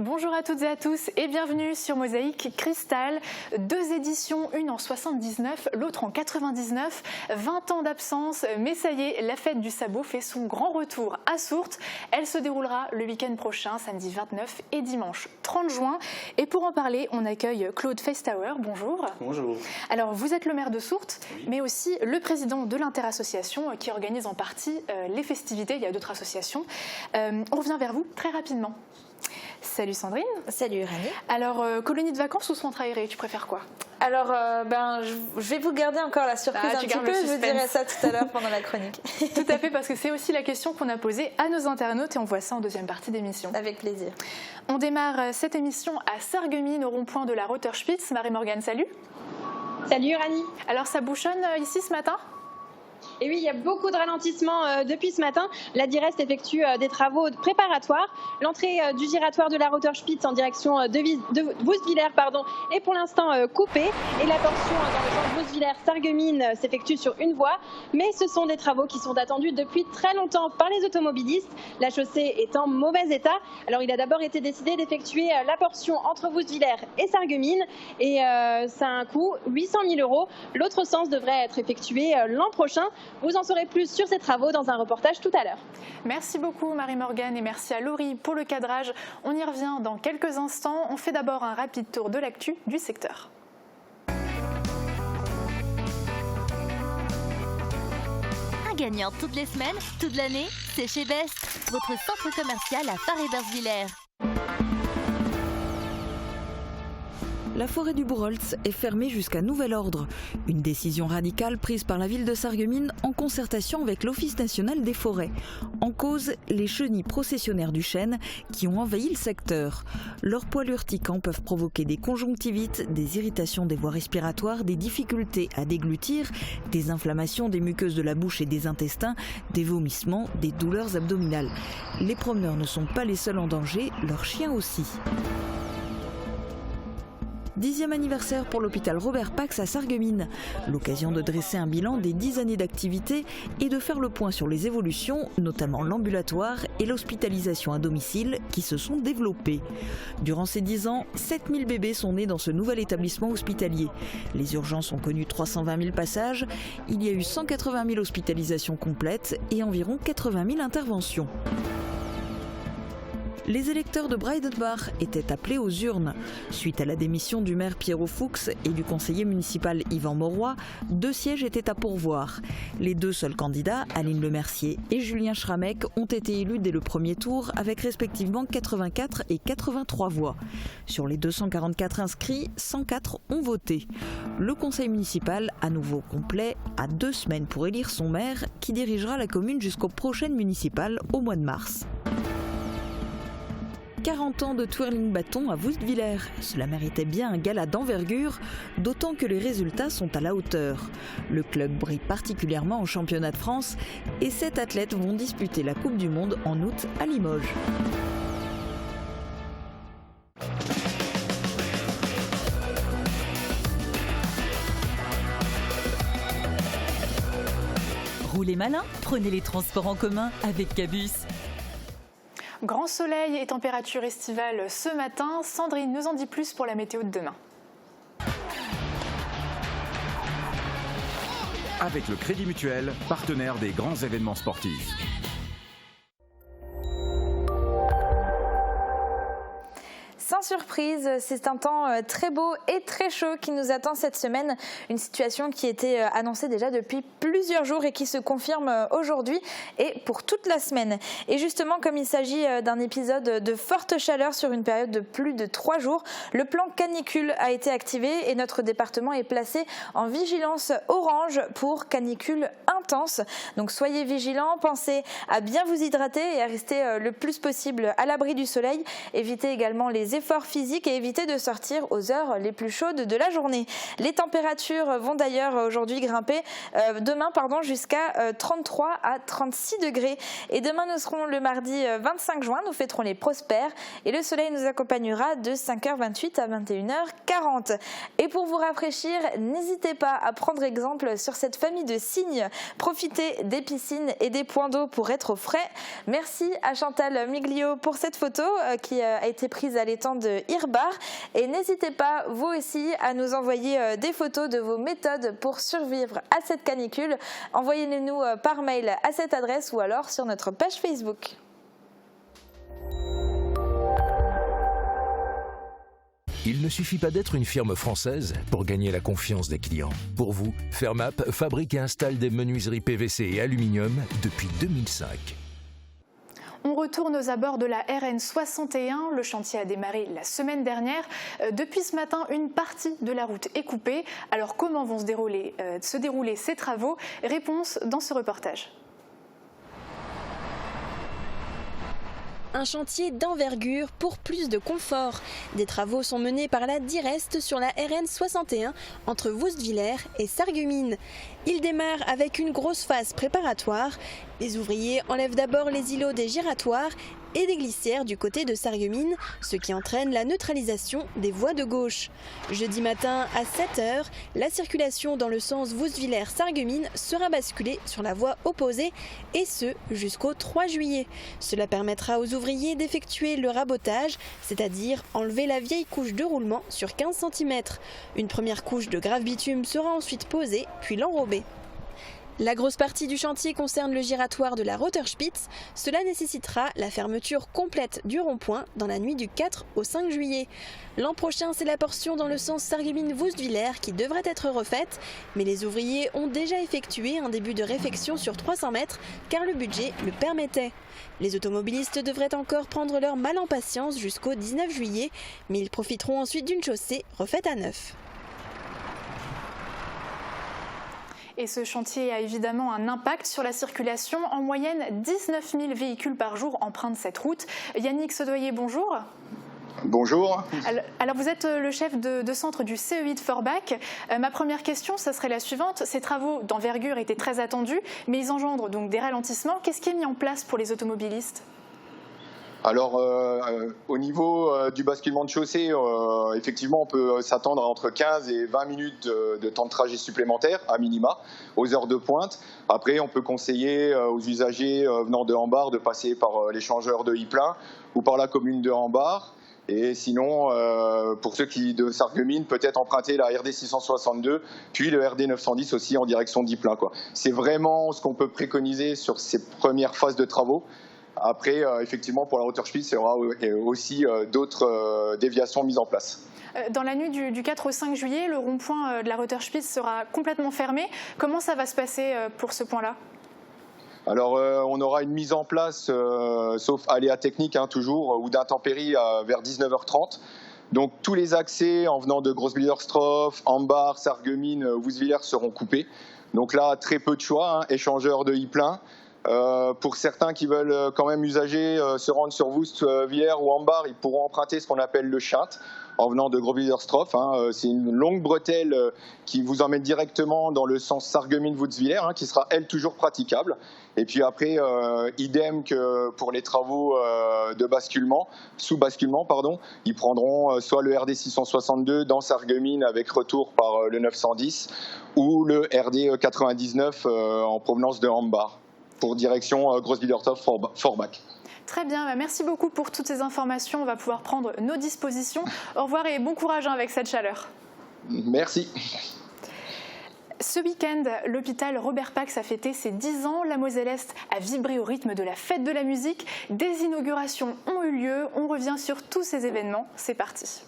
Bonjour à toutes et à tous et bienvenue sur Mosaïque Cristal. 2 éditions, une en 79, l'autre en 99. 20 ans d'absence, mais ça y est, la fête du sabot fait son grand retour à Sourtes. Elle se déroulera le week-end prochain, samedi 29 et dimanche 30 juin. Et pour en parler, on accueille Claude Feistauer. Bonjour. Bonjour. Alors, vous êtes le maire de Sourtes, oui, mais aussi le président de l'interassociation qui organise en partie les festivités. Il y a d'autres associations. On revient vers vous très rapidement. Salut Sandrine. Salut Rani. Alors, colonie de vacances ou centre aéré, tu préfères quoi? Alors, je vais vous garder encore la surprise un petit peu, je vous dirai ça tout à l'heure pendant la chronique. Tout à fait, parce que c'est aussi la question qu'on a posée à nos internautes et on voit ça en deuxième partie d'émission. Avec plaisir. On démarre cette émission à Sarreguemines, au rond-point de la Rotterspitz. Marie-Morgane, salut. Salut Rani. Alors, ça bouchonne ici ce matin? Et oui, il y a beaucoup de ralentissements depuis ce matin. La Direst effectue des travaux préparatoires. L'entrée du giratoire de la Rotterspitz en direction de Woestviller est pour l'instant coupée. Et la portion dans le sens Woestviller-Sarreguemines s'effectue sur une voie. Mais ce sont des travaux qui sont attendus depuis très longtemps par les automobilistes. La chaussée est en mauvais état. Alors il a d'abord été décidé d'effectuer la portion entre Woestviller et Sarreguemines. Et ça a un coût 800 000 €. L'autre sens devrait être effectué l'an prochain. Vous en saurez plus sur ces travaux dans un reportage tout à l'heure. Merci beaucoup Marie-Morgane et merci à Laurie pour le cadrage. On y revient dans quelques instants. On fait d'abord un rapide tour de l'actu du secteur. Un gagnant toutes les semaines, toute l'année, c'est chez Best, votre centre commercial à Paris-Bersvillers. La forêt du Bourholtz est fermée jusqu'à nouvel ordre. Une décision radicale prise par la ville de Sarreguemines en concertation avec l'Office national des forêts. En cause, les chenilles processionnaires du chêne qui ont envahi le secteur. Leurs poils urticants peuvent provoquer des conjonctivites, des irritations des voies respiratoires, des difficultés à déglutir, des inflammations des muqueuses de la bouche et des intestins, des vomissements, des douleurs abdominales. Les promeneurs ne sont pas les seuls en danger, leurs chiens aussi. 10e anniversaire pour l'hôpital Robert Pax à Sarreguemines. L'occasion de dresser un bilan des 10 années d'activité et de faire le point sur les évolutions, notamment l'ambulatoire et l'hospitalisation à domicile qui se sont développées. Durant ces 10 ans, 7000 bébés sont nés dans ce nouvel établissement hospitalier. Les urgences ont connu 320 000 passages, il y a eu 180 000 hospitalisations complètes et environ 80 000 interventions. Les électeurs de Breidenbach étaient appelés aux urnes. Suite à la démission du maire Pierrot Fuchs et du conseiller municipal Yvan Mauroy, 2 sièges étaient à pourvoir. Les 2 seuls candidats, Aline Lemercier et Julien Schrammeck, ont été élus dès le premier tour avec respectivement 84 et 83 voix. Sur les 244 inscrits, 104 ont voté. Le conseil municipal, à nouveau complet, a 2 semaines pour élire son maire qui dirigera la commune jusqu'aux prochaines municipales au mois de mars. 40 ans de twirling bâton à Woestviller. Cela méritait bien un gala d'envergure, d'autant que les résultats sont à la hauteur. Le club brille particulièrement au championnat de France et 7 athlètes vont disputer la Coupe du Monde en août à Limoges. Roulez malin, prenez les transports en commun avec Cabus. Grand soleil et température estivale ce matin. Sandrine nous en dit plus pour la météo de demain. Avec le Crédit Mutuel, partenaire des grands événements sportifs. Sans surprise, c'est un temps très beau et très chaud qui nous attend cette semaine. Une situation qui était annoncée déjà depuis plusieurs jours et qui se confirme aujourd'hui et pour toute la semaine. Et justement, comme il s'agit d'un épisode de forte chaleur sur une période de plus de 3 jours, le plan canicule a été activé et notre département est placé en vigilance orange pour canicule intense. Donc soyez vigilants, pensez à bien vous hydrater et à rester le plus possible à l'abri du soleil. Évitez également les efforts effort physique et éviter de sortir aux heures les plus chaudes de la journée. Les températures vont d'ailleurs aujourd'hui grimper demain jusqu'à 33 à 36 degrés. Et demain, nous serons le mardi 25 juin, nous fêterons les Prospères et le soleil nous accompagnera de 5h28 à 21h40. Et pour vous rafraîchir, n'hésitez pas à prendre exemple sur cette famille de cygnes. Profitez des piscines et des points d'eau pour être au frais. Merci à Chantal Miglio pour cette photo qui a été prise à l'étang de Irbar. Et n'hésitez pas, vous aussi, à nous envoyer des photos de vos méthodes pour survivre à cette canicule. Envoyez-les-nous par mail à cette adresse ou alors sur notre page Facebook. Il ne suffit pas d'être une firme française pour gagner la confiance des clients. Pour vous, Fermap fabrique et installe des menuiseries PVC et aluminium depuis 2005. On retourne aux abords de la RN 61. Le chantier a démarré la semaine dernière. Depuis ce matin, une partie de la route est coupée. Alors comment vont se dérouler ces travaux? Réponse dans ce reportage. Un chantier d'envergure pour plus de confort. Des travaux sont menés par la Direst sur la RN 61 entre Woustviller et Sarreguemines. Il démarre avec une grosse phase préparatoire. Les ouvriers enlèvent d'abord les îlots des giratoires et des glissières du côté de Sarreguemines, ce qui entraîne la neutralisation des voies de gauche. Jeudi matin à 7h, la circulation dans le sens Woustviller-Sarreguemines sera basculée sur la voie opposée et ce jusqu'au 3 juillet. Cela permettra aux ouvriers d'effectuer le rabotage, c'est-à-dire enlever la vieille couche de roulement sur 15 cm. Une première couche de grave bitume sera ensuite posée, puis l'enrobée. La grosse partie du chantier concerne le giratoire de la Rotterspitze. Cela nécessitera la fermeture complète du rond-point dans la nuit du 4 au 5 juillet. L'an prochain, c'est la portion dans le sens Sarreguemines-Woustviller qui devrait être refaite, mais les ouvriers ont déjà effectué un début de réfection sur 300 mètres car le budget le permettait. Les automobilistes devraient encore prendre leur mal en patience jusqu'au 19 juillet, mais ils profiteront ensuite d'une chaussée refaite à neuf. Et ce chantier a évidemment un impact sur la circulation. En moyenne, 19 000 véhicules par jour empruntent cette route. Yannick Sedoyer, bonjour. Bonjour. Alors vous êtes le chef de centre du CEI de Forbach. Ma première question, ça serait la suivante. Ces travaux d'envergure étaient très attendus, mais ils engendrent donc des ralentissements. Qu'est-ce qui est mis en place pour les automobilistes ? Alors, au niveau du basculement de chaussée, effectivement, on peut s'attendre à entre 15 et 20 minutes de temps de trajet supplémentaire, à minima, aux heures de pointe. Après, on peut conseiller aux usagers venant de Hambars de passer par l'échangeur de Ypelin ou par la commune de Hambars. Et sinon, pour ceux qui de Sarreguemines, peut-être emprunter la RD 662, puis le RD 910 aussi en direction d'Ypelin, quoi. C'est vraiment ce qu'on peut préconiser sur ces premières phases de travaux. Après, effectivement, pour la Rotterspitze, il y aura aussi d'autres déviations mises en place. Dans la nuit du 4 au 5 juillet, le rond-point de la Rotterspitze sera complètement fermé. Comment ça va se passer pour ce point-là ? Alors, on aura une mise en place, sauf aléa technique, toujours, ou d'intempéries vers 19h30. Donc, tous les accès en venant de Grossbilderstroff, Hambars, Sarreguemines, Woustviller seront coupés. Donc là, très peu de choix, échangeur de Ypelin. Pour certains qui veulent quand même usager se rendre sur Woustviller ou Hambars, ils pourront emprunter ce qu'on appelle le Chinte en venant de Grossbilderstroff. C'est une longue bretelle qui vous emmène directement dans le sens Sarreguemines-Woustviller, qui sera elle toujours praticable. Et puis après, idem que pour les travaux de basculement, sous-basculement, ils prendront soit le RD 662 dans Sarreguemines avec retour par le 910 ou le RD 99 en provenance de Hambars, pour direction Grossbilderstroff-Forbach. Très bien, merci beaucoup pour toutes ces informations. On va pouvoir prendre nos dispositions. Au revoir et bon courage avec cette chaleur. Merci. Ce week-end, l'hôpital Robert Pax a fêté ses 10 ans. La Moselle-Est a vibré au rythme de la fête de la musique. Des inaugurations ont eu lieu. On revient sur tous ces événements. C'est parti.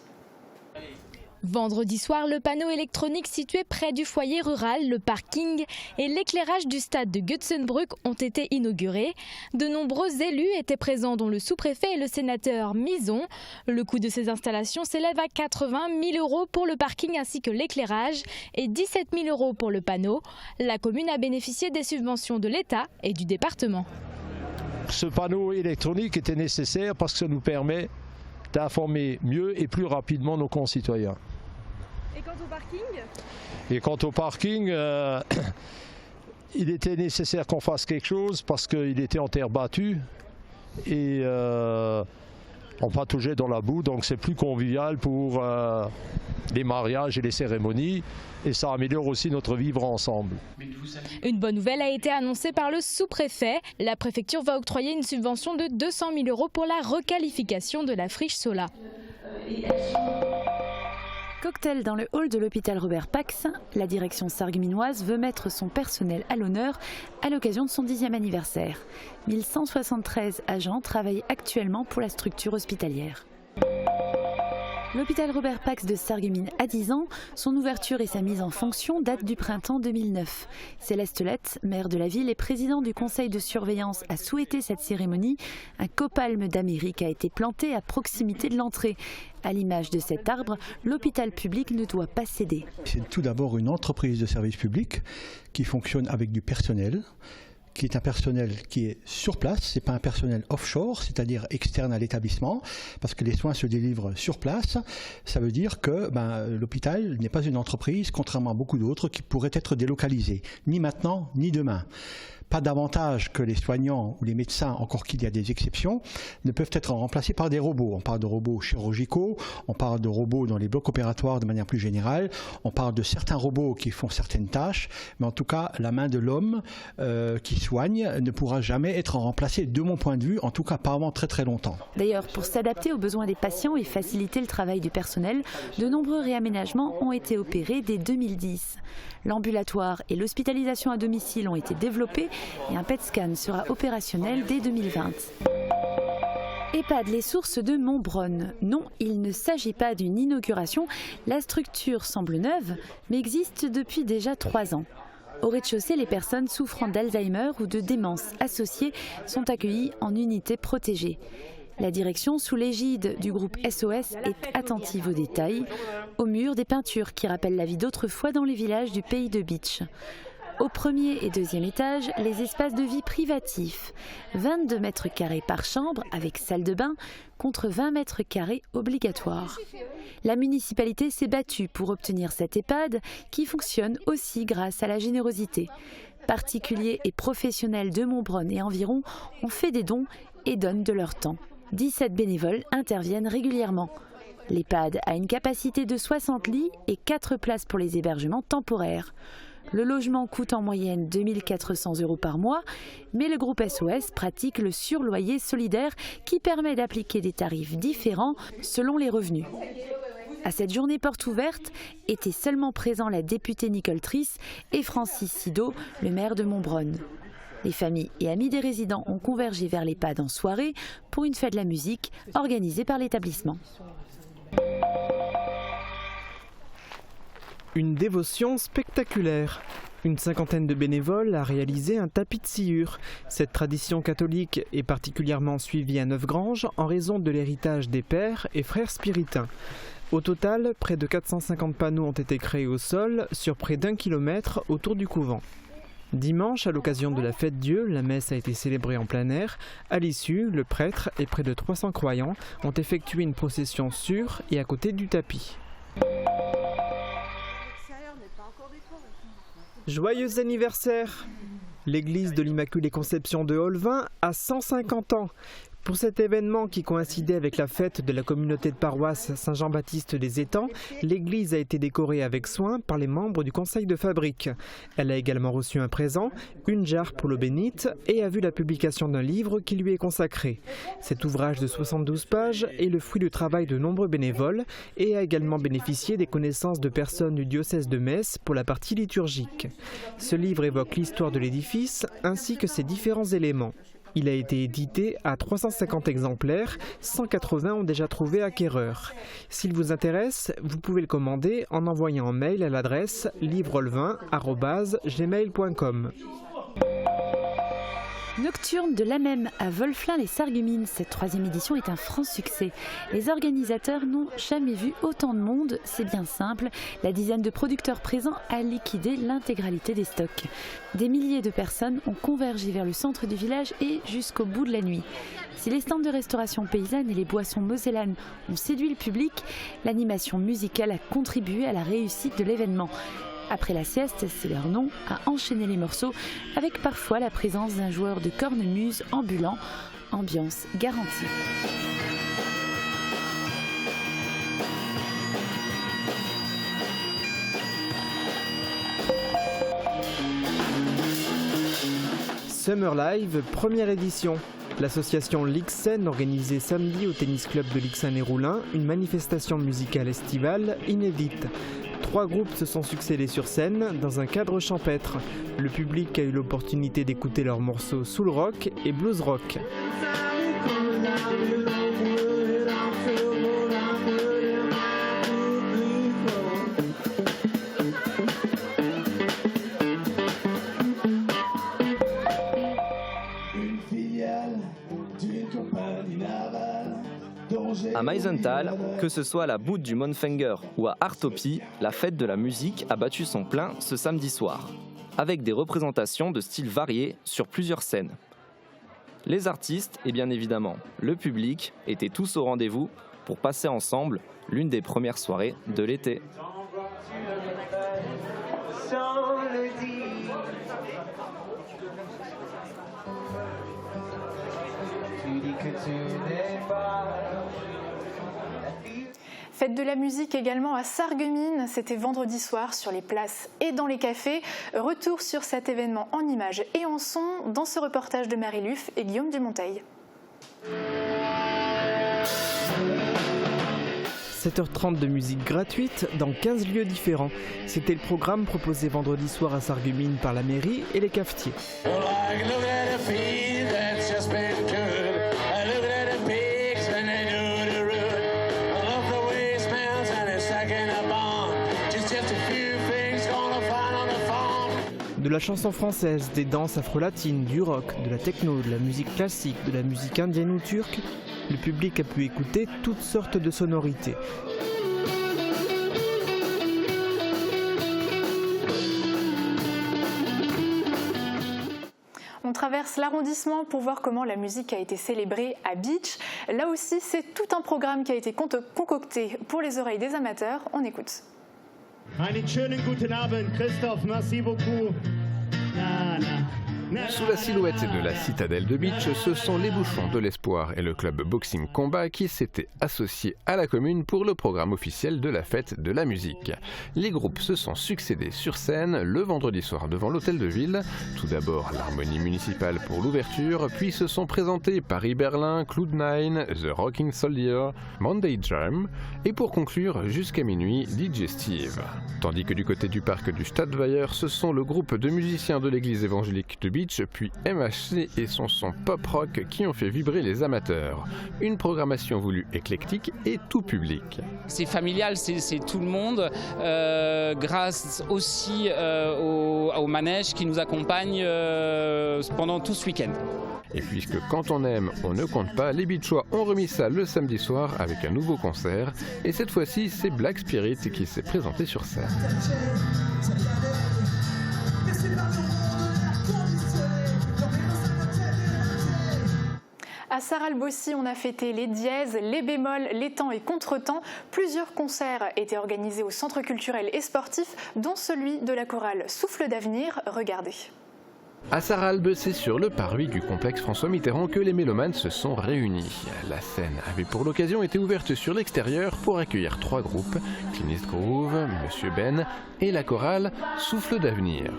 Vendredi soir, le panneau électronique situé près du foyer rural, le parking et l'éclairage du stade de Götzenbrück ont été inaugurés. De nombreux élus étaient présents, dont le sous-préfet et le sénateur Mison. Le coût de ces installations s'élève à 80 000 € pour le parking ainsi que l'éclairage et 17 000 € pour le panneau. La commune a bénéficié des subventions de l'État et du département. Ce panneau électronique était nécessaire parce que ça nous permet d'informer mieux et plus rapidement nos concitoyens. Et quant au parking ? Et quant au parking, il était nécessaire qu'on fasse quelque chose parce qu'il était en terre battue et on pataugeait dans la boue, donc c'est plus convivial pour les mariages et les cérémonies et ça améliore aussi notre vivre ensemble. Une bonne nouvelle a été annoncée par le sous-préfet. La préfecture va octroyer une subvention de 200 000 € pour la requalification de la friche Sola. Cocktail dans le hall de l'hôpital Robert Pax, la direction sarregueminoise veut mettre son personnel à l'honneur à l'occasion de son 10e anniversaire. 1173 agents travaillent actuellement pour la structure hospitalière. L'hôpital Robert Pax de Sarreguemines a 10 ans. Son ouverture et sa mise en fonction datent du printemps 2009. Céleste Lette, maire de la ville et président du conseil de surveillance, a souhaité cette cérémonie. Un copalme d'Amérique a été planté à proximité de l'entrée. À l'image de cet arbre, l'hôpital public ne doit pas céder. C'est tout d'abord une entreprise de service public qui fonctionne avec du personnel, qui est un personnel qui est sur place, ce n'est pas un personnel offshore, c'est-à-dire externe à l'établissement, parce que les soins se délivrent sur place. Ça veut dire que l'hôpital n'est pas une entreprise, contrairement à beaucoup d'autres, qui pourraient être délocalisées, ni maintenant, ni demain. Pas davantage que les soignants ou les médecins, encore qu'il y a des exceptions, ne peuvent être remplacés par des robots. On parle de robots chirurgicaux, on parle de robots dans les blocs opératoires de manière plus générale, on parle de certains robots qui font certaines tâches, mais en tout cas, la main de l'homme qui soigne ne pourra jamais être remplacée, de mon point de vue, en tout cas pas avant très très longtemps. D'ailleurs, pour s'adapter aux besoins des patients et faciliter le travail du personnel, de nombreux réaménagements ont été opérés dès 2010. L'ambulatoire et l'hospitalisation à domicile ont été développés et un PET-scan sera opérationnel dès 2020. EHPAD Les Sources de Montbronne. Non, il ne s'agit pas d'une inauguration. La structure semble neuve, mais existe depuis déjà 3 ans. Au rez-de-chaussée, les personnes souffrant d'Alzheimer ou de démence associée sont accueillies en unité protégée. La direction, sous l'égide du groupe SOS, est attentive aux détails. Au mur, des peintures qui rappellent la vie d'autrefois dans les villages du pays de Bitche. Au premier et deuxième étage, les espaces de vie privatifs. 22 mètres carrés par chambre avec salle de bain contre 20 mètres carrés obligatoires. La municipalité s'est battue pour obtenir cet EHPAD qui fonctionne aussi grâce à la générosité. Particuliers et professionnels de Montbronne et environ ont fait des dons et donnent de leur temps. 17 bénévoles interviennent régulièrement. L'EHPAD a une capacité de 60 lits et 4 places pour les hébergements temporaires. Le logement coûte en moyenne 2 400 € par mois, mais le groupe SOS pratique le surloyer solidaire qui permet d'appliquer des tarifs différents selon les revenus. À cette journée porte ouverte étaient seulement présents la députée Nicole Triss et Francis Sido, le maire de Montbronne. Les familles et amis des résidents ont convergé vers l'EHPAD en soirée pour une fête de la musique organisée par l'établissement. Une dévotion spectaculaire. Une cinquantaine de bénévoles a réalisé un tapis de sciure. Cette tradition catholique est particulièrement suivie à Neufgrange en raison de l'héritage des pères et frères spiritains. Au total, près de 450 panneaux ont été créés au sol sur près d'1 kilomètre autour du couvent. Dimanche, à l'occasion de la fête Dieu, la messe a été célébrée en plein air. À l'issue, le prêtre et près de 300 croyants ont effectué une procession sur et à côté du tapis. Joyeux anniversaire! L'église de l'Immaculée Conception de Holvin a 150 ans. Pour cet événement qui coïncidait avec la fête de la communauté de paroisse Saint-Jean-Baptiste des Étangs, l'église a été décorée avec soin par les membres du conseil de fabrique. Elle a également reçu un présent, une jarre pour l'eau bénite et a vu la publication d'un livre qui lui est consacré. Cet ouvrage de 72 pages est le fruit du travail de nombreux bénévoles et a également bénéficié des connaissances de personnes du diocèse de Metz pour la partie liturgique. Ce livre évoque l'histoire de l'édifice ainsi que ses différents éléments. Il a été édité à 350 exemplaires, 180 ont déjà trouvé acquéreur. S'il vous intéresse, vous pouvez le commander en envoyant un mail à l'adresse livreholvin@gmail.com. Nocturne de l'AMEM à Wolflin-les-Sarreguemines, cette 3e édition est un franc succès. Les organisateurs n'ont jamais vu autant de monde, c'est bien simple, la dizaine de producteurs présents a liquidé l'intégralité des stocks. Des milliers de personnes ont convergé vers le centre du village et jusqu'au bout de la nuit. Si les stands de restauration paysanne et les boissons mosellanes ont séduit le public, l'animation musicale a contribué à la réussite de l'événement. Après la sieste, c'est leur nom à enchaîner les morceaux, avec parfois la présence d'un joueur de cornemuse ambulant. Ambiance garantie. Summer Live, première édition. L'association Lixen organisait samedi au tennis club de Lixin-les-Roulins une manifestation musicale estivale inédite. 3 groupes se sont succédés sur scène dans un cadre champêtre. Le public a eu l'opportunité d'écouter leurs morceaux soul rock et blues rock. À Meisenthal, que ce soit à la Boute du Monfinger ou à Artopi, la fête de la musique a battu son plein ce samedi soir, avec des représentations de styles variés sur plusieurs scènes. Les artistes et bien évidemment le public étaient tous au rendez-vous pour passer ensemble l'une des premières soirées de l'été. Fête de la musique également à Sarreguemines, c'était vendredi soir sur les places et dans les cafés. Retour sur cet événement en images et en son dans ce reportage de Marie Luff et Guillaume Dumonteil. 7h30 de musique gratuite dans 15 lieux différents. C'était le programme proposé vendredi soir à Sarreguemines par la mairie et les cafetiers. De la chanson française, des danses afro-latines, du rock, de la techno, de la musique classique, de la musique indienne ou turque, le public a pu écouter toutes sortes de sonorités. On traverse l'arrondissement pour voir comment la musique a été célébrée à Beach. Là aussi, c'est tout un programme qui a été concocté pour les oreilles des amateurs. On écoute. Einen schönen guten Abend, Christoph, merci beaucoup. Sous la silhouette de la citadelle de Beach, ce sont les Bouchons de l'Espoir et le club Boxing Combat qui s'étaient associés à la commune pour le programme officiel de la fête de la musique. Les groupes se sont succédés sur scène le vendredi soir devant l'hôtel de ville. Tout d'abord l'harmonie municipale pour l'ouverture, puis se sont présentés Paris-Berlin, Cloud9, The Rocking Soldier, Monday Jam et pour conclure jusqu'à minuit DJ Steve. Tandis que du côté du parc du Stadtweier, ce sont le groupe de musiciens de l'église évangélique de Beach puis MHC et son son pop-rock qui ont fait vibrer les amateurs. Une programmation voulue éclectique et tout public. C'est familial, c'est tout le monde, grâce aussi au manège qui nous accompagne pendant tout ce week-end. Et puisque quand on aime, on ne compte pas, les Beachois ont remis ça le samedi soir avec un nouveau concert. Et cette fois-ci, c'est Black Spirit qui s'est présenté sur scène. À Sarralbossi, on a fêté les dièses, les bémols, les temps et contretemps. Plusieurs concerts étaient organisés au centre culturel et sportif, dont celui de la chorale Souffle d'avenir. Regardez. À Sarralbe, c'est sur le parvis du complexe François Mitterrand que les mélomanes se sont réunis. La scène avait pour l'occasion été ouverte sur l'extérieur pour accueillir 3 groupes, Clinist Groove, Monsieur Ben et la chorale Souffle d'avenir.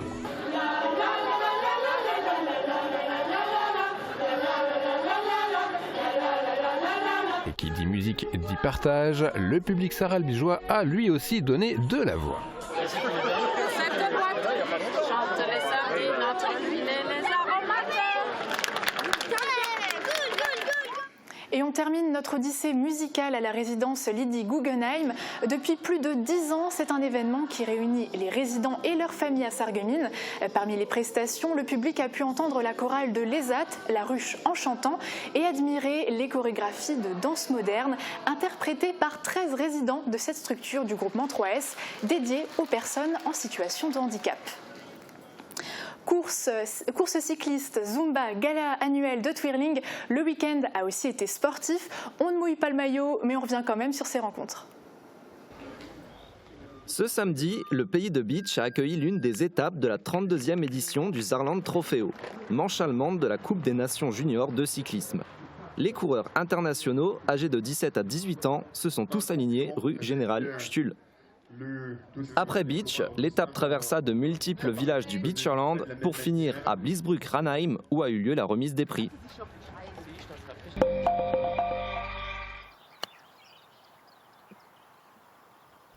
Et qui dit musique dit partage, le public sarralbigeois a lui aussi donné de la voix. Et on termine notre odyssée musicale à la résidence Lydie Guggenheim. Depuis plus de 10 ans, c'est un événement qui réunit les résidents et leurs familles à Sarreguemines. Parmi les prestations, le public a pu entendre la chorale de l'ESAT, La Ruche en chantant, et admirer les chorégraphies de danse moderne interprétées par 13 résidents de cette structure du groupement 3S dédiée aux personnes en situation de handicap. Course cycliste, Zumba, gala annuel de twirling, le week-end a aussi été sportif. On ne mouille pas le maillot, mais on revient quand même sur ces rencontres. Ce samedi, le pays de Beach a accueilli l'une des étapes de la 32e édition du Saarland Trofeo, manche allemande de la Coupe des Nations juniors de cyclisme. Les coureurs internationaux, âgés de 17 à 18 ans, se sont tous alignés rue Général Stuhl. Après Beach, l'étape traversa de multiples villages du Beacherland pour finir à Bliesbrück-Ranheim où a eu lieu la remise des prix.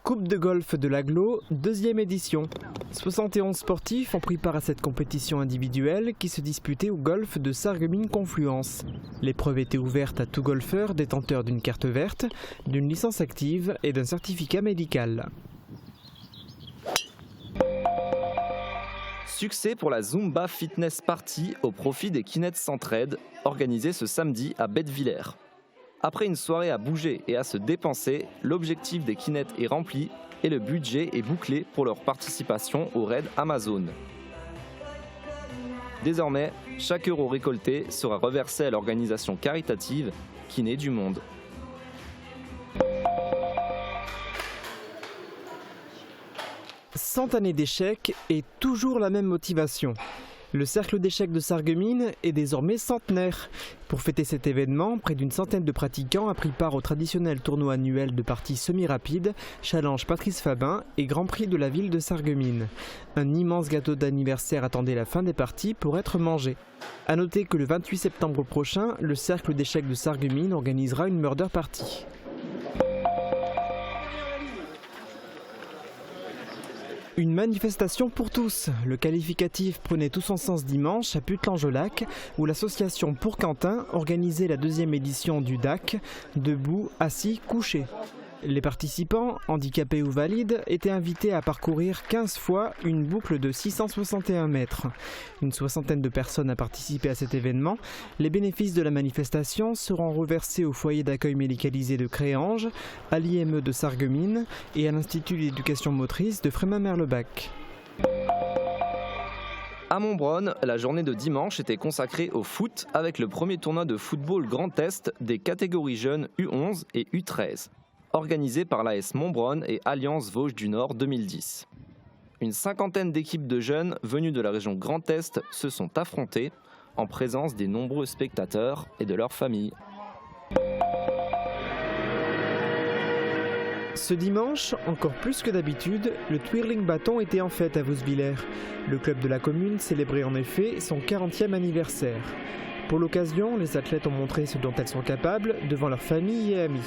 Coupe de golf de l'Aglo, 2e édition. 71 sportifs ont pris part à cette compétition individuelle qui se disputait au golf de Sarreguemines Confluence. L'épreuve était ouverte à tout golfeur détenteur d'une carte verte, d'une licence active et d'un certificat médical. Succès pour la Zumba Fitness Party au profit des Kinets Centraide, organisée ce samedi à Bettwiller. Après une soirée à bouger et à se dépenser, l'objectif des Kinets est rempli et le budget est bouclé pour leur participation au raid Amazon. Désormais, chaque euro récolté sera reversé à l'organisation caritative Kiné du Monde. Cent années d'échecs et toujours la même motivation. Le cercle d'échecs de Sarreguemines est désormais centenaire. Pour fêter cet événement, près d'une centaine de pratiquants a pris part au traditionnel tournoi annuel de parties semi-rapides, Challenge Patrice Fabin et Grand Prix de la ville de Sarreguemines. Un immense gâteau d'anniversaire attendait la fin des parties pour être mangé. A noter que le 28 septembre prochain, le cercle d'échecs de Sarreguemines organisera une murder party. Une manifestation pour tous. Le qualificatif prenait tout son sens dimanche à Putlange-au-Lac, où l'association Pour Quentin organisait la 2e édition du DAC, debout, assis, couché. Les participants, handicapés ou valides, étaient invités à parcourir 15 fois une boucle de 661 mètres. Une soixantaine de personnes a participé à cet événement. Les bénéfices de la manifestation seront reversés au foyer d'accueil médicalisé de Créange, à l'IME de Sarreguemines et à l'Institut d'éducation motrice de Frémin-Merlebach. À Montbronn, la journée de dimanche était consacrée au foot avec le premier tournoi de football Grand Est des catégories jeunes U11 et U13. Organisé par l'AS Montbronn et Alliance Vosges du Nord 2010. Une cinquantaine d'équipes de jeunes venues de la région Grand Est se sont affrontées en présence des nombreux spectateurs et de leurs familles. Ce dimanche, encore plus que d'habitude, le twirling bâton était en fête à Vousvillers. Le club de la commune célébrait en effet son 40e anniversaire. Pour l'occasion, les athlètes ont montré ce dont elles sont capables devant leurs familles et amis.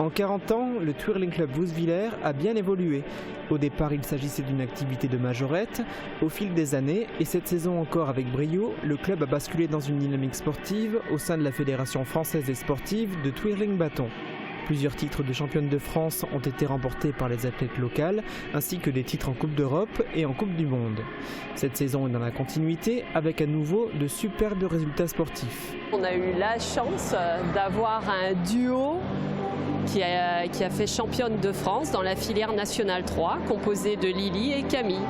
En 40 ans, le Twirling Club Vousvillers a bien évolué. Au départ, il s'agissait d'une activité de majorette. Au fil des années, et cette saison encore avec brio, le club a basculé dans une dynamique sportive au sein de la Fédération française et sportive de Twirling Bâton. Plusieurs titres de championne de France ont été remportés par les athlètes locales, ainsi que des titres en Coupe d'Europe et en Coupe du Monde. Cette saison est dans la continuité, avec à nouveau de superbes résultats sportifs. On a eu la chance d'avoir un duo qui a fait championne de France dans la filière nationale 3, composée de Lily et Camille.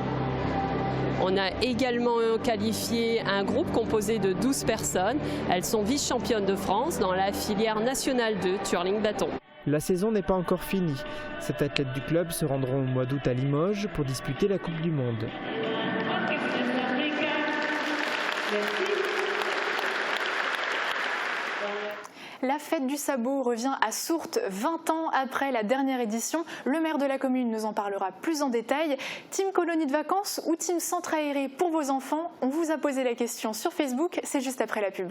On a également qualifié un groupe composé de 12 personnes. Elles sont vice-championnes de France dans la filière nationale 2, Twirling Bâton. La saison n'est pas encore finie. Ces athlètes du club se rendront au mois d'août à Limoges pour disputer la Coupe du Monde. La fête du sabot revient à Sourtes 20 ans après la dernière édition. Le maire de la commune nous en parlera plus en détail. Team colonie de vacances ou team centre aéré pour vos enfants? On vous a posé la question sur Facebook, c'est juste après la pub.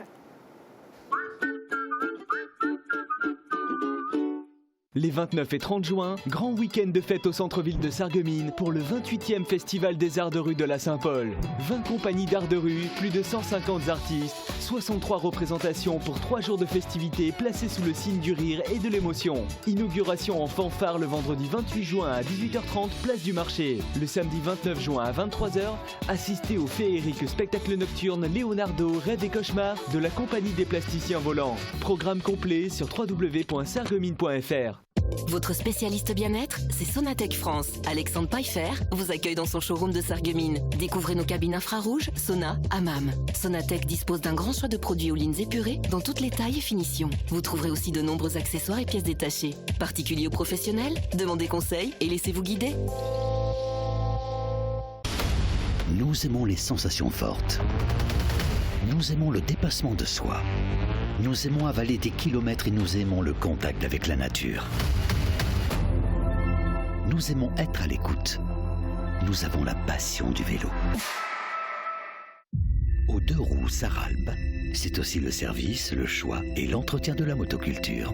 Les 29 et 30 juin, grand week-end de fête au centre-ville de Sarreguemines pour le 28e Festival des Arts de rue de la Saint-Paul. 20 compagnies d'art de rue, plus de 150 artistes, 63 représentations pour 3 jours de festivités placées sous le signe du rire et de l'émotion. Inauguration en fanfare le vendredi 28 juin à 18h30, place du marché. Le samedi 29 juin à 23h, assistez au féerique spectacle nocturne Leonardo, Rêve et Cauchemar de la compagnie des plasticiens volants. Programme complet sur www.sarreguemines.fr. Votre spécialiste bien-être, c'est Sonatec France. Alexandre Pfeiffer vous accueille dans son showroom de Sarreguemines. Découvrez nos cabines infrarouges, sauna, hammam. Sonatec dispose d'un grand choix de produits aux lignes épurées dans toutes les tailles et finitions. Vous trouverez aussi de nombreux accessoires et pièces détachées. Particuliers ou professionnels, demandez conseil et laissez-vous guider. Nous aimons les sensations fortes. Nous aimons le dépassement de soi. Nous aimons avaler des kilomètres et nous aimons le contact avec la nature. Nous aimons être à l'écoute. Nous avons la passion du vélo. Aux deux roues Saralbe, c'est aussi le service, le choix et l'entretien de la motoculture.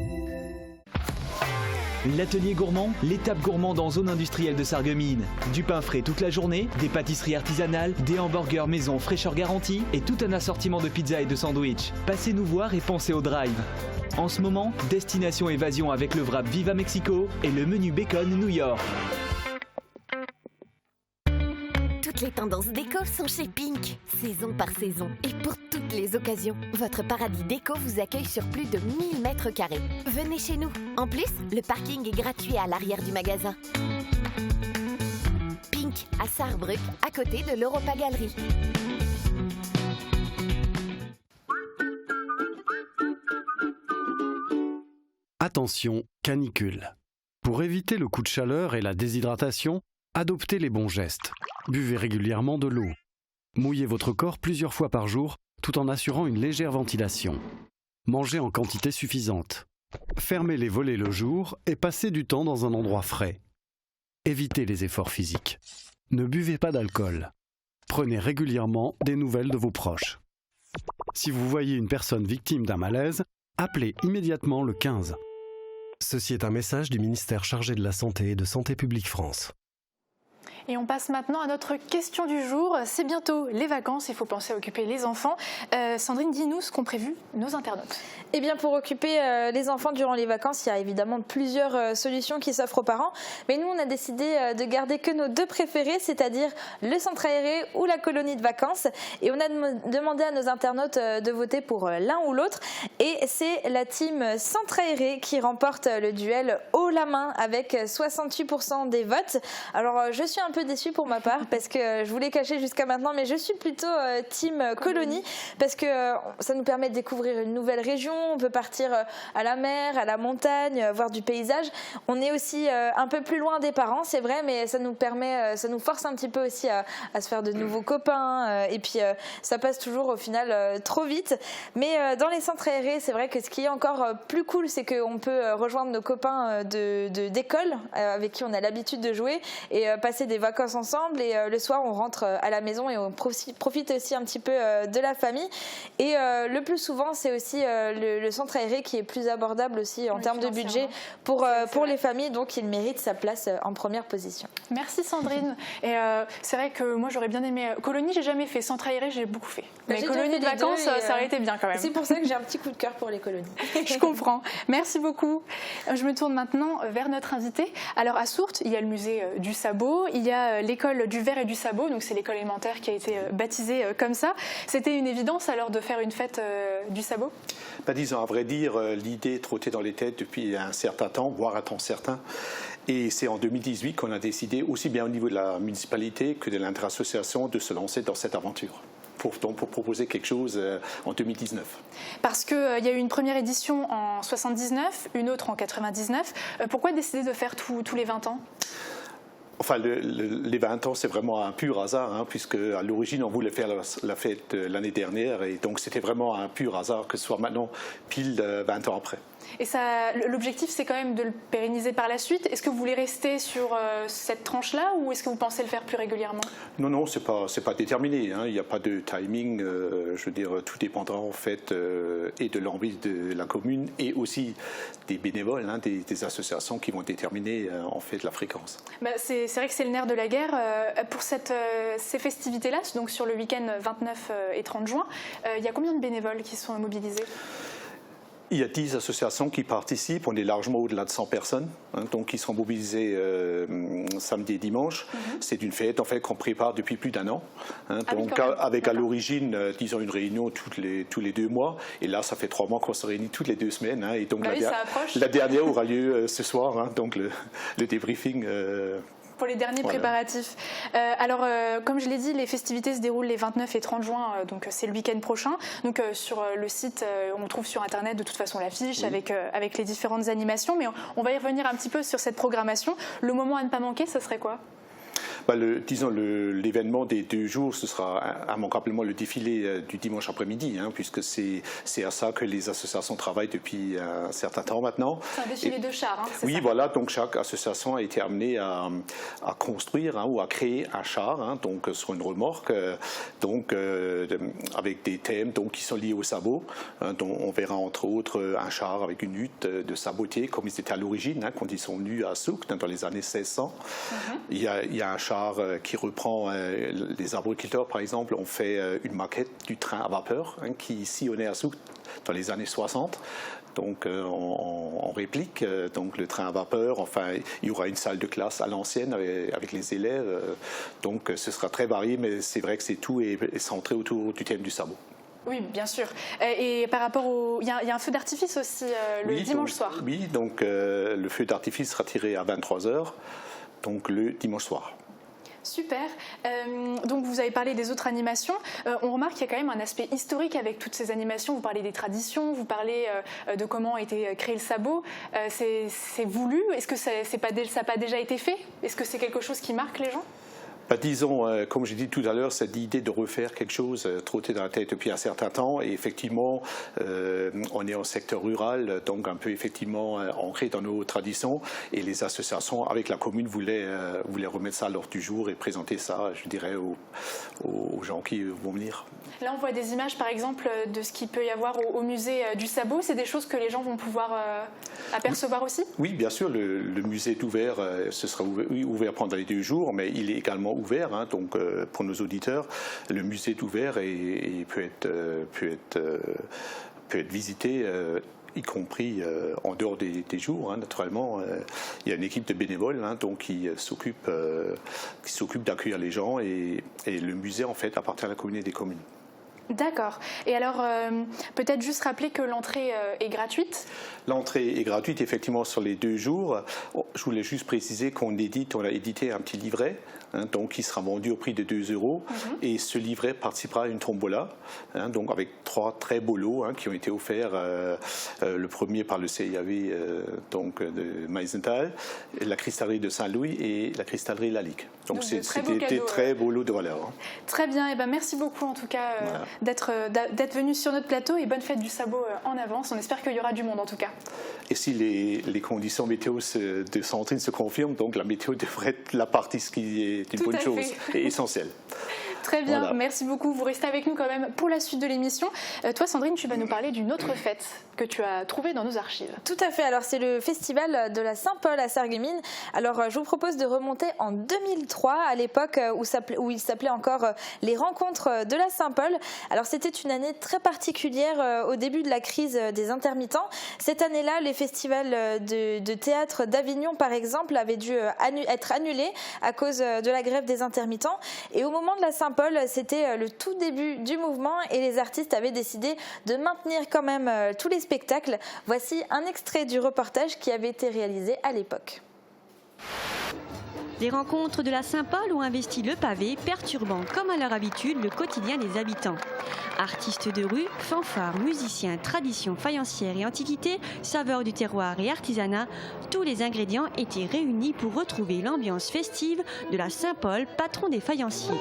L'atelier gourmand, l'étape gourmande en zone industrielle de Sarreguemines. Du pain frais toute la journée, des pâtisseries artisanales, des hamburgers maison fraîcheur garantie et tout un assortiment de pizzas et de sandwichs. Passez nous voir et pensez au drive. En ce moment, destination évasion avec le wrap Viva Mexico et le menu bacon New York. Toutes les tendances déco sont chez Pink, saison par saison et pour toutes les occasions. Votre paradis déco vous accueille sur plus de 1000 mètres carrés. Venez chez nous. En plus, le parking est gratuit à l'arrière du magasin. Pink à Sarrebruck, à côté de l'Europa Galerie. Attention, canicule. Pour éviter le coup de chaleur et la déshydratation, adoptez les bons gestes. Buvez régulièrement de l'eau. Mouillez votre corps plusieurs fois par jour tout en assurant une légère ventilation. Mangez en quantité suffisante. Fermez les volets le jour et passez du temps dans un endroit frais. Évitez les efforts physiques. Ne buvez pas d'alcool. Prenez régulièrement des nouvelles de vos proches. Si vous voyez une personne victime d'un malaise, appelez immédiatement le 15. Ceci est un message du ministère chargé de la Santé et de Santé publique France. Et on passe maintenant à notre question du jour. C'est bientôt les vacances, il faut penser à occuper les enfants. Sandrine, dis-nous ce qu'ont prévu nos internautes. Eh bien, pour occuper les enfants durant les vacances, il y a évidemment plusieurs solutions qui s'offrent aux parents. Mais nous, on a décidé de garder que nos deux préférés, c'est-à-dire le centre aéré ou la colonie de vacances. Et on a demandé à nos internautes de voter pour l'un ou l'autre. Et c'est la team centre aéré qui remporte le duel haut la main avec 68% des votes. Alors, je suis un peu déçue pour ma part parce que je voulais cacher jusqu'à maintenant, mais je suis plutôt team colonie parce que ça nous permet de découvrir une nouvelle région. On peut partir à la mer, à la montagne, voir du paysage. On est aussi un peu plus loin des parents, c'est vrai, mais ça nous permet, ça nous force un petit peu aussi à se faire de nouveaux copains et puis ça passe toujours au final trop vite. Mais dans les centres aérés, c'est vrai que ce qui est encore plus cool, c'est qu'on peut rejoindre nos copains d'école avec qui on a l'habitude de jouer et passer des vacances ensemble et le soir on rentre à la maison et on profite aussi un petit peu de la famille et le plus souvent c'est aussi le centre aéré qui est plus abordable aussi en termes de budget pour les familles, donc il mérite sa place en première position. Merci Sandrine. Et c'est vrai que moi j'aurais bien aimé colonie, j'ai jamais fait, centre aéré j'ai beaucoup fait, mais colonie de vacances ça aurait été bien quand même. C'est pour ça que j'ai un petit coup de cœur pour les colonies. Je comprends, merci beaucoup. Je me tourne maintenant vers notre invité. Alors à Sourtes il y a le musée du sabot, il y a l'école du verre et du sabot, donc c'est l'école élémentaire qui a été baptisée comme ça. C'était une évidence alors de faire une fête du sabot? Disons, à vrai dire, l'idée trottait dans les têtes depuis un certain temps, voire un temps certain. Et c'est en 2018 qu'on a décidé, aussi bien au niveau de la municipalité que de l'inter-association, de se lancer dans cette aventure. Pour proposer quelque chose en 2019. Parce qu'il y a eu une première édition en 79, une autre en 99. Pourquoi décider de faire tous les 20 ans ? Enfin, les 20 ans, c'est vraiment un pur hasard, hein, puisque à l'origine, on voulait faire la fête l'année dernière, et donc c'était vraiment un pur hasard que ce soit maintenant pile 20 ans après. Et l'objectif, c'est quand même de le pérenniser par la suite. Est-ce que vous voulez rester sur cette tranche-là, ou est-ce que vous pensez le faire plus régulièrement? Non, c'est pas déterminé. Hein. Il n'y a pas de timing. Je veux dire, tout dépendra en fait et de l'envie de la commune et aussi des bénévoles, hein, des associations qui vont déterminer en fait la fréquence. C'est vrai que c'est le nerf de la guerre. Pour ces festivités-là, donc sur le week-end 29 et 30 juin, il y a combien de bénévoles qui sont mobilisés? Il y a 10 associations qui participent, on est largement au-delà de 100 personnes, hein, donc qui seront mobilisées samedi et dimanche. C'est une fête en fait qu'on prépare depuis plus d'1 an, hein, donc avec à l'origine, disons, une réunion tous les 2 mois, et là ça fait 3 mois qu'on se réunit toutes les 2 semaines, hein, et donc la dernière aura lieu ce soir, hein, donc le débriefing. Pour les derniers préparatifs. Comme je l'ai dit, les festivités se déroulent les 29 et 30 juin, donc c'est le week-end prochain. Donc sur le site, on trouve sur Internet de toute façon l'affiche avec les différentes animations, mais on va y revenir un petit peu sur cette programmation. Le moment à ne pas manquer, ce serait quoi? Disons l'événement des 2 jours, ce sera immanquablement le défilé du dimanche après-midi, hein, puisque c'est à ça que les associations travaillent depuis un certain temps maintenant. C'est un défilé de chars, hein, c'est oui, ça? Voilà, donc chaque association a été amenée à construire, hein, ou à créer un char, hein, donc sur une remorque, avec des thèmes donc, qui sont liés au sabot. Hein, dont on verra entre autres un char avec une hutte de sabotiers, comme ils étaient à l'origine, hein, quand ils sont venus à Souk dans les années 1600. Il y a un char qui reprend les arboriculteurs, par exemple, ont fait une maquette du train à vapeur, hein, qui sillonnait à Souk dans les années 60. Donc on réplique donc le train à vapeur. Enfin, il y aura une salle de classe à l'ancienne avec les élèves. Donc ce sera très varié, mais c'est vrai que tout est centré autour du thème du sabot. Oui, bien sûr. Et par rapport il y a un feu d'artifice aussi le dimanche soir. Oui, donc le feu d'artifice sera tiré à 23h, donc le dimanche soir. Super. Donc vous avez parlé des autres animations. On remarque qu'il y a quand même un aspect historique avec toutes ces animations. Vous parlez des traditions, vous parlez de comment a été créé le sabot. C'est voulu? Est-ce que ça n'a pas déjà été fait? Est-ce que c'est quelque chose qui marque les gens? Disons, comme j'ai dit tout à l'heure, cette idée de refaire quelque chose trottait dans la tête depuis un certain temps, et effectivement, on est en secteur rural, donc un peu effectivement ancré dans nos traditions, et les associations avec la commune voulaient remettre ça à l'ordre du jour et présenter ça, je dirais, aux gens qui vont venir. Là, on voit des images, par exemple, de ce qu'il peut y avoir au musée du sabot. C'est des choses que les gens vont pouvoir apercevoir aussi? Oui, bien sûr, le musée est ouvert, ce sera ouvert pendant les 2 jours, mais il est également ouvert, hein, donc pour nos auditeurs, le musée est ouvert et peut être visité, y compris en dehors des jours, hein, naturellement. Il y a une équipe de bénévoles, hein, donc qui s'occupe d'accueillir les gens, et le musée en fait appartient à la communauté des communes. D'accord. Et alors, peut-être juste rappeler que l'entrée est gratuite? L'entrée est gratuite, effectivement, sur les 2 jours. Je voulais juste préciser qu'on a édité un petit livret, hein, donc qui sera vendu au prix de 2 €. Et ce livret participera à une tombola, hein, donc avec 3 très beaux lots, hein, qui ont été offerts. Le premier par le CIAV de Meisenthal, la cristallerie de Saint-Louis et la cristallerie Lalique. Donc c'était des très beaux lots de valeur. Hein. Très bien. Et merci beaucoup, en tout cas, d'être venu sur notre plateau, et bonne fête du sabot en avance. On espère qu'il y aura du monde, en tout cas. Et si les conditions météo de Sandrine se confirment, donc la météo devrait être la partie, ce qui est une bonne chose et essentielle. Très bien, merci beaucoup. Vous restez avec nous quand même pour la suite de l'émission. Toi, Sandrine, tu vas nous parler d'une autre fête que tu as trouvée dans nos archives. Tout à fait. Alors, c'est le festival de la Saint-Paul à Sarreguemines. Alors, je vous propose de remonter en 2003, à l'époque où il s'appelait encore les Rencontres de la Saint-Paul. Alors, c'était une année très particulière au début de la crise des intermittents. Cette année-là, les festivals de théâtre d'Avignon, par exemple, avaient dû être annulés à cause de la grève des intermittents. Et au moment de la Saint-Paul, c'était le tout début du mouvement, et les artistes avaient décidé de maintenir quand même tous les spectacles. Voici un extrait du reportage qui avait été réalisé à l'époque. Les rencontres de la Saint-Paul ont investi le pavé, perturbant comme à leur habitude le quotidien des habitants. Artistes de rue, fanfares, musiciens, traditions faïencières et antiquités, saveurs du terroir et artisanat, tous les ingrédients étaient réunis pour retrouver l'ambiance festive de la Saint-Paul, patron des faïenciers.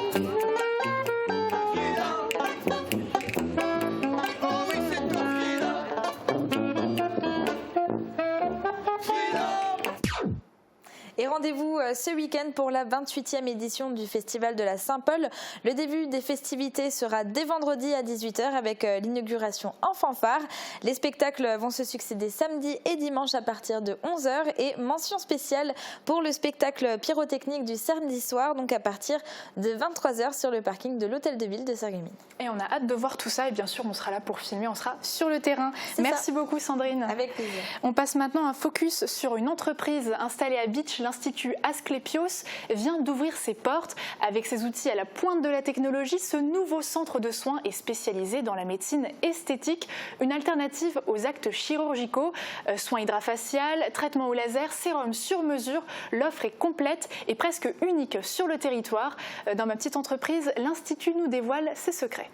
Et rendez-vous ce week-end pour la 28e édition du Festival de la Saint-Paul. Le début des festivités sera dès vendredi à 18h avec l'inauguration en fanfare. Les spectacles vont se succéder samedi et dimanche à partir de 11h. Et mention spéciale pour le spectacle pyrotechnique du samedi soir, donc à partir de 23h sur le parking de l'Hôtel de Ville de Sarreguemines. Et on a hâte de voir tout ça et bien sûr on sera là pour filmer, on sera sur le terrain. Merci beaucoup Sandrine. Avec plaisir. On passe maintenant un focus sur une entreprise installée à Bitche. L'Institut Asclepios vient d'ouvrir ses portes. Avec ses outils à la pointe de la technologie, ce nouveau centre de soins est spécialisé dans la médecine esthétique, une alternative aux actes chirurgicaux, soins hydrafaciales, traitements au laser, sérum sur mesure. L'offre est complète et presque unique sur le territoire. Dans ma petite entreprise, l'Institut nous dévoile ses secrets.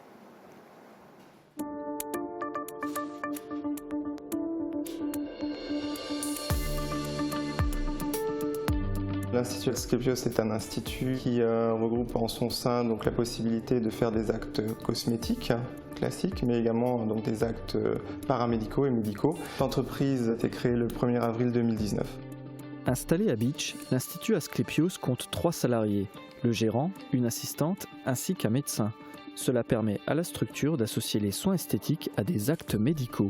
L'Institut Asclepios est un institut qui regroupe en son sein donc, la possibilité de faire des actes cosmétiques classiques, mais également donc, des actes paramédicaux et médicaux. L'entreprise a été créée le 1er avril 2019. Installé à Bitche, l'Institut Asclepios compte 3 salariés, le gérant, une assistante ainsi qu'un médecin. Cela permet à la structure d'associer les soins esthétiques à des actes médicaux.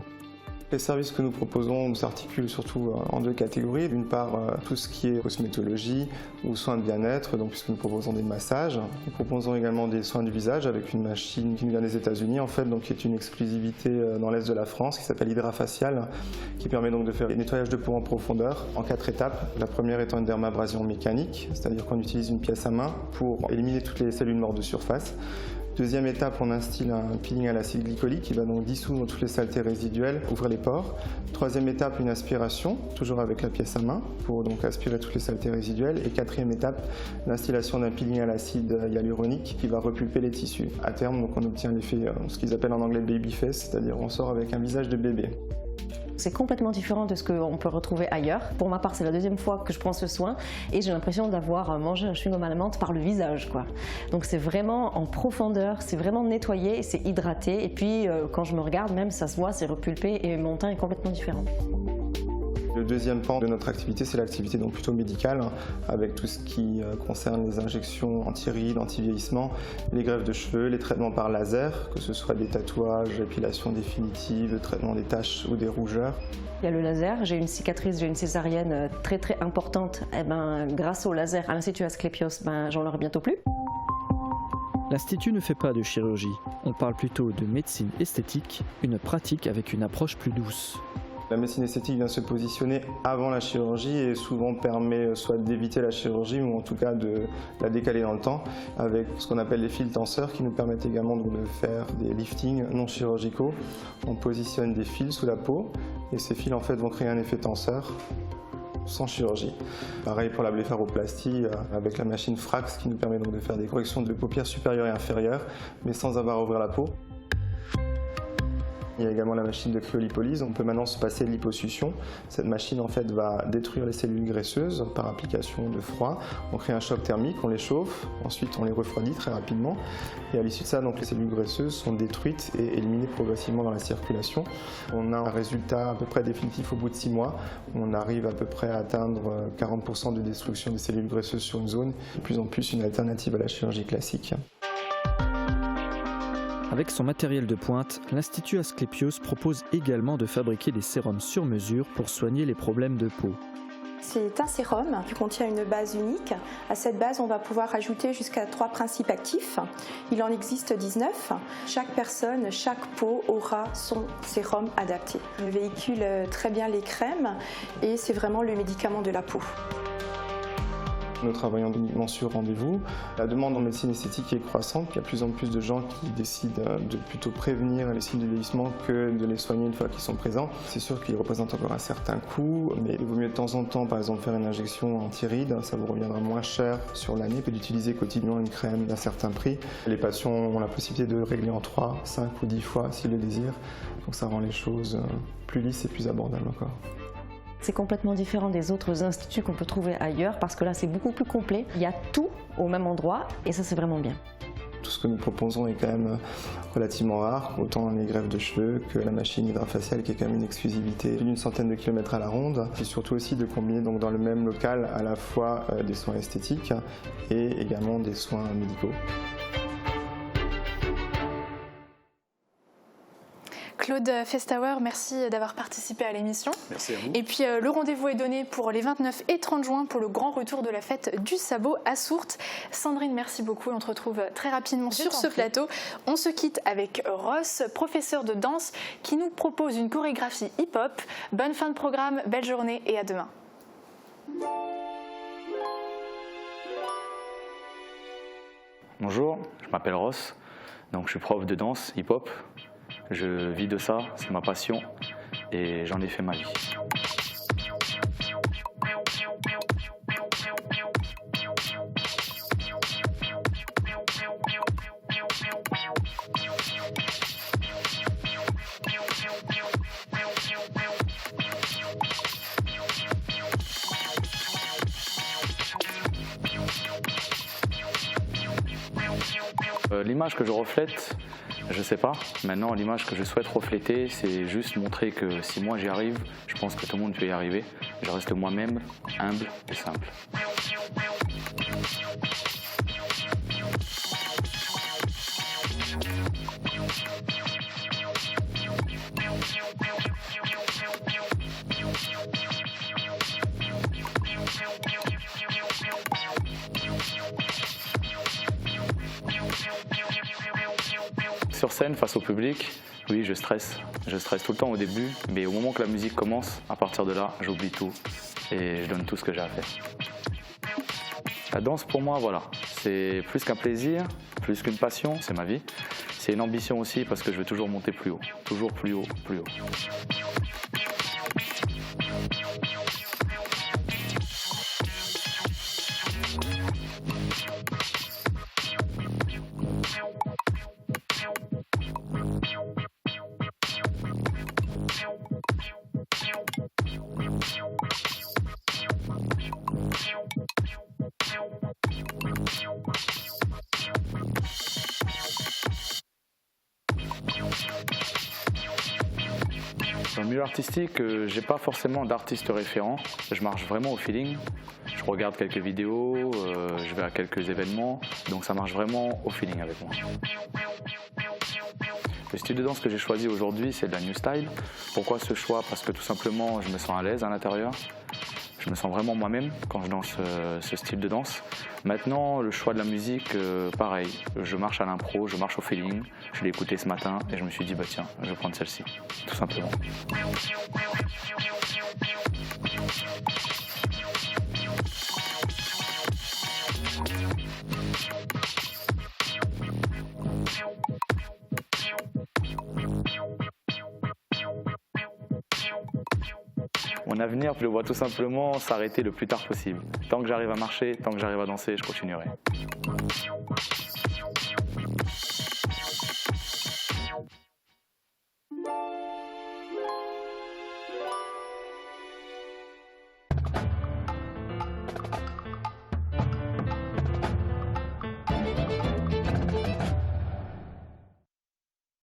Les services que nous proposons s'articulent surtout en 2 catégories. D'une part, tout ce qui est cosmétologie ou soins de bien-être, donc puisque nous proposons des massages. Nous proposons également des soins du visage avec une machine qui nous vient des États-Unis, en fait, donc qui est une exclusivité dans l'Est de la France, qui s'appelle Hydrafacial, qui permet donc de faire des nettoyages de peau en profondeur en 4 étapes. La première étant une dermabrasion mécanique, c'est-à-dire qu'on utilise une pièce à main pour éliminer toutes les cellules mortes de surface. Deuxième étape, on instille un peeling à l'acide glycolique qui va donc dissoudre toutes les saletés résiduelles, ouvrir les pores. Troisième étape, une aspiration, toujours avec la pièce à main, pour donc aspirer toutes les saletés résiduelles. Et quatrième étape, l'instillation d'un peeling à l'acide hyaluronique qui va repulper les tissus. À terme, donc, on obtient l'effet, ce qu'ils appellent en anglais baby face, c'est-à-dire on sort avec un visage de bébé. C'est complètement différent de ce qu'on peut retrouver ailleurs. Pour ma part, c'est la 2e fois que je prends ce soin et j'ai l'impression d'avoir mangé un chewing-gum à la menthe par le visage, quoi. Donc c'est vraiment en profondeur, c'est vraiment nettoyé, c'est hydraté et puis quand je me regarde, même ça se voit, c'est repulpé et mon teint est complètement différent. Le deuxième pan de notre activité, c'est l'activité donc plutôt médicale, avec tout ce qui concerne les injections anti-rides, anti-vieillissement, les greffes de cheveux, les traitements par laser, que ce soit des tatouages, l'épilation définitive, le traitement des taches ou des rougeurs. Il y a le laser, j'ai une cicatrice, j'ai une césarienne très importante. Et grâce au laser à l'Institut Asclepios, j'en aurai bientôt plus. L'Institut ne fait pas de chirurgie, on parle plutôt de médecine esthétique, une pratique avec une approche plus douce. La médecine esthétique vient se positionner avant la chirurgie et souvent permet soit d'éviter la chirurgie ou en tout cas de la décaler dans le temps avec ce qu'on appelle les fils tenseurs qui nous permettent également de faire des liftings non chirurgicaux. On positionne des fils sous la peau et ces fils en fait vont créer un effet tenseur sans chirurgie. Pareil pour la blépharoplastie avec la machine Frax qui nous permet donc de faire des corrections de paupières supérieures et inférieures mais sans avoir à ouvrir la peau. Il y a également la machine de cryolipolyse, on peut maintenant se passer de liposuction. Cette machine en fait va détruire les cellules graisseuses par application de froid. On crée un choc thermique, on les chauffe, ensuite on les refroidit très rapidement. Et à l'issue de ça, donc, les cellules graisseuses sont détruites et éliminées progressivement dans la circulation. On a un résultat à peu près définitif au bout de 6 mois. On arrive à peu près à atteindre 40% de destruction des cellules graisseuses sur une zone. De plus en plus une alternative à la chirurgie classique. Avec son matériel de pointe, l'Institut Asclepios propose également de fabriquer des sérums sur mesure pour soigner les problèmes de peau. C'est un sérum qui contient une base unique. À cette base, on va pouvoir ajouter jusqu'à 3 principes actifs. Il en existe 19. Chaque personne, chaque peau aura son sérum adapté. Il véhicule très bien les crèmes et c'est vraiment le médicament de la peau. Nous travaillons uniquement sur rendez-vous. La demande en médecine esthétique est croissante. Il y a de plus en plus de gens qui décident de plutôt prévenir les signes de vieillissement que de les soigner une fois qu'ils sont présents. C'est sûr qu'ils représentent encore un certain coût, mais il vaut mieux de temps en temps, par exemple, faire une injection anti-rides. Ça vous reviendra moins cher sur l'année que d'utiliser quotidiennement une crème d'un certain prix. Les patients ont la possibilité de régler en 3, 5 ou 10 fois s'ils le désirent. Donc ça rend les choses plus lisses et plus abordables encore. C'est complètement différent des autres instituts qu'on peut trouver ailleurs parce que là c'est beaucoup plus complet. Il y a tout au même endroit et ça c'est vraiment bien. Tout ce que nous proposons est quand même relativement rare, autant les greffes de cheveux que la machine hydrafaciale qui est quand même une exclusivité d'une centaine de kilomètres à la ronde. C'est surtout aussi de combiner donc dans le même local à la fois des soins esthétiques et également des soins médicaux. Claude Festauer, merci d'avoir participé à l'émission. Merci à vous. Et puis le rendez-vous est donné pour les 29 et 30 juin pour le grand retour de la fête du sabot à Sourtes. Sandrine, merci beaucoup. On te retrouve très rapidement sur ce plateau. On se quitte avec Ross, professeur de danse, qui nous propose une chorégraphie hip-hop. Bonne fin de programme, belle journée et à demain. Bonjour, je m'appelle Ross, donc je suis prof de danse hip-hop. Je vis de ça, c'est ma passion et j'en ai fait ma vie. L'image que je reflète, je sais pas. Maintenant, l'image que je souhaite refléter, c'est juste montrer que si moi j'y arrive, je pense que tout le monde peut y arriver. Je reste moi-même, humble et simple. Sur scène, face au public, oui, je stresse. Je stresse tout le temps au début, mais au moment que la musique commence, à partir de là, j'oublie tout et je donne tout ce que j'ai à faire. La danse, pour moi, voilà, c'est plus qu'un plaisir, plus qu'une passion, c'est ma vie. C'est une ambition aussi parce que je veux toujours monter plus haut, toujours plus haut, plus haut. Dans le milieu artistique, j'ai pas forcément d'artiste référent. Je marche vraiment au feeling. Je regarde quelques vidéos, je vais à quelques événements, donc ça marche vraiment au feeling avec moi. Le style de danse que j'ai choisi aujourd'hui, c'est de la New Style. Pourquoi ce choix? Parce que tout simplement, je me sens à l'aise à l'intérieur. Je me sens vraiment moi-même quand je danse ce style de danse. Maintenant, le choix de la musique, pareil. Je marche à l'impro, je marche au feeling. Je l'ai écouté ce matin et je me suis dit, bah tiens, je vais prendre celle-ci, tout simplement. Mon avenir, je le vois tout simplement s'arrêter le plus tard possible. Tant que j'arrive à marcher, tant que j'arrive à danser, je continuerai.